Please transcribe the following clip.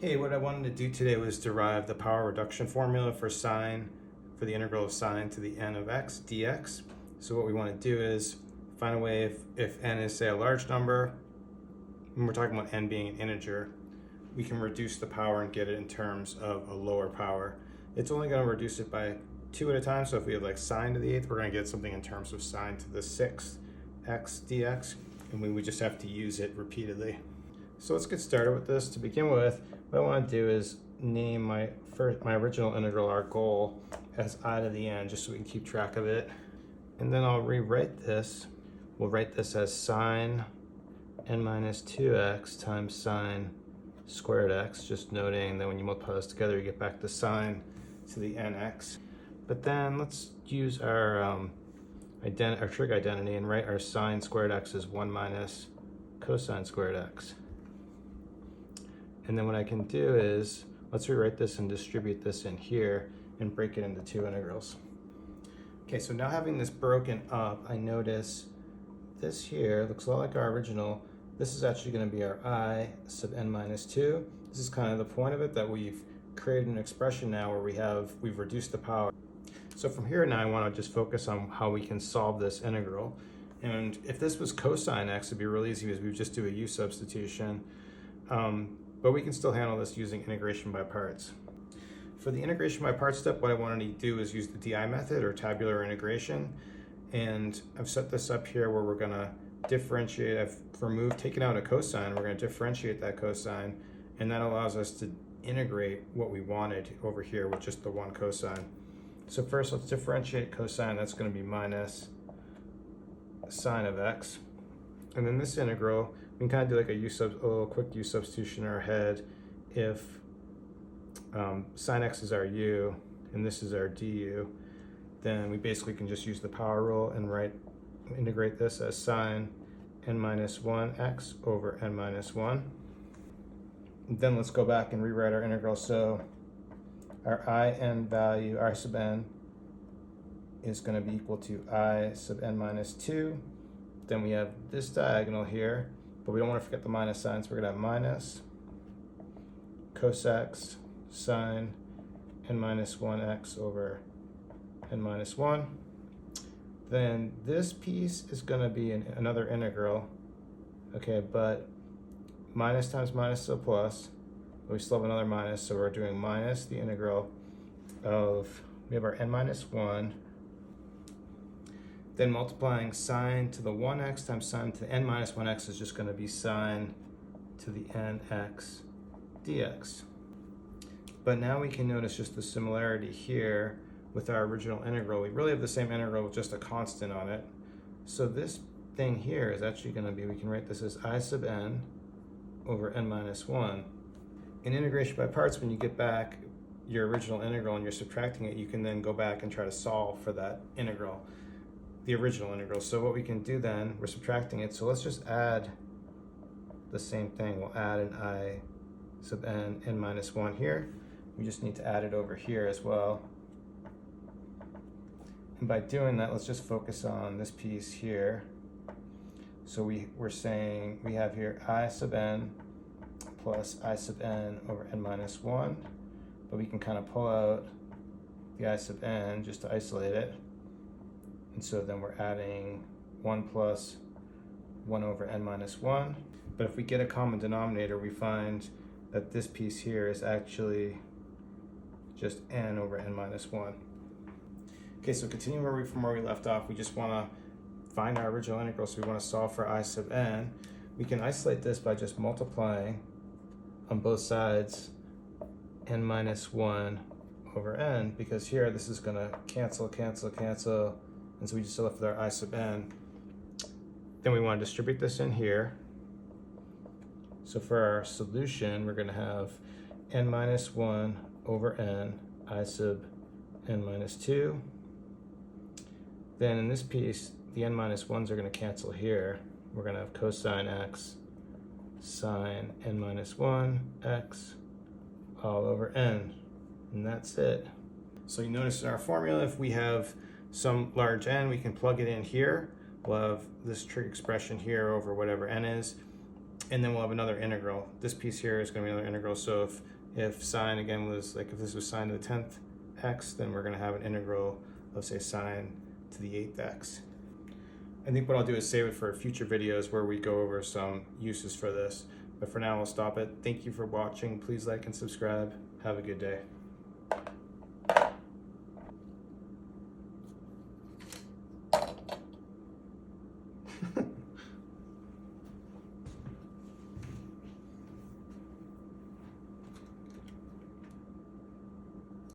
Hey, what I wanted to do today was derive the power reduction formula for the integral of sine to the n of x dx. So what we want to do is find a way if n is, say, a large number, and we're talking about n being an integer, we can reduce the power and get it in terms of a lower power. It's only going to reduce it by 2 at a time, so if we have like sine to the 8th, we're going to get something in terms of sine to the 6th x dx, and we would just have to use it repeatedly. So let's get started with this. To begin with, what I want to do is name my original integral, our goal, as I to the n, just so we can keep track of it. And then I'll rewrite this. We'll write this as sine n minus 2x times sine squared x, just noting that when you multiply this together, you get back the sine to the nx. But then let's use our trig identity and write our sine squared x as 1 minus cosine squared x. And then what I can do is, let's rewrite this and distribute this in here and break it into two integrals. Okay, so now having this broken up, I notice this here looks a lot like our original. This is actually going to be our I sub n minus 2. This is kind of the point of it, that we've created an expression now where we've reduced the power. So from here now I want to just focus on how we can solve this integral. And if this was cosine x, it'd be really easy because we would just do a u substitution. But we can still handle this using integration by parts. For the integration by parts step, what I wanted to do is use the DI method, or tabular integration. And I've set this up here where we're going to differentiate. I've taken out a cosine, we're going to differentiate that cosine, and that allows us to integrate what we wanted over here with just the one cosine. So first, let's differentiate cosine. That's going to be minus sine of x. And then this integral, we can kind of do like a little quick u substitution in our head. If sine x is our u and this is our du, then we basically can just use the power rule and integrate this as sine n minus 1 x over n minus 1. And then let's go back and rewrite our integral. So our I value, I sub n, is going to be equal to I sub n minus 2. Then we have this diagonal here, but we don't want to forget the minus sign, so we're going to have minus cos x sine n minus 1x over n minus 1. Then this piece is going to be another integral, okay, but minus times minus is a plus, but we still have another minus, so we're doing minus the integral of, we have our n minus 1, then multiplying sine to the 1x times sine to the n minus 1x is just going to be sine to the nx dx. But now we can notice just the similarity here with our original integral. We really have the same integral with just a constant on it. So this thing here is actually going to be, we can write this as I sub n over n minus 1. In integration by parts, when you get back your original integral and you're subtracting it, you can then go back and try to solve for that integral, the original integral. So what we can do then, we're subtracting it, so let's just add the same thing. We'll add an I sub n minus 1 here. We just need to add it over here as well. And by doing that, let's just focus on this piece here. So we're saying we have here I sub n plus I sub n over n minus 1, but we can kind of pull out the I sub n just to isolate it. And so then we're adding 1 plus 1 over n minus 1. But if we get a common denominator, we find that this piece here is actually just n over n minus 1. Okay, so continuing from where we left off, we just want to find our original integral, so we want to solve for I sub n. We can isolate this by just multiplying on both sides n minus 1 over n, because here this is going to cancel, and so we just left with our I sub n. Then we want to distribute this in here. So for our solution, we're going to have n minus 1 over n, I sub n minus 2. Then in this piece, the n minus 1s are going to cancel here. We're going to have cosine x sine n minus 1 x all over n. And that's it. So you notice in our formula, if we have some large n, we can plug it in here. We'll have this trig expression here over whatever n is. and then we'll have another integral. This piece here is going to be another integral. So if sine again was like, if this was sine to the 10th x, then we're going to have an integral of say sine to the 8th x. I think what I'll do is save it for future videos where we go over some uses for this. But for now, I'll stop it. Thank you for watching. Please like and subscribe. Have a good day.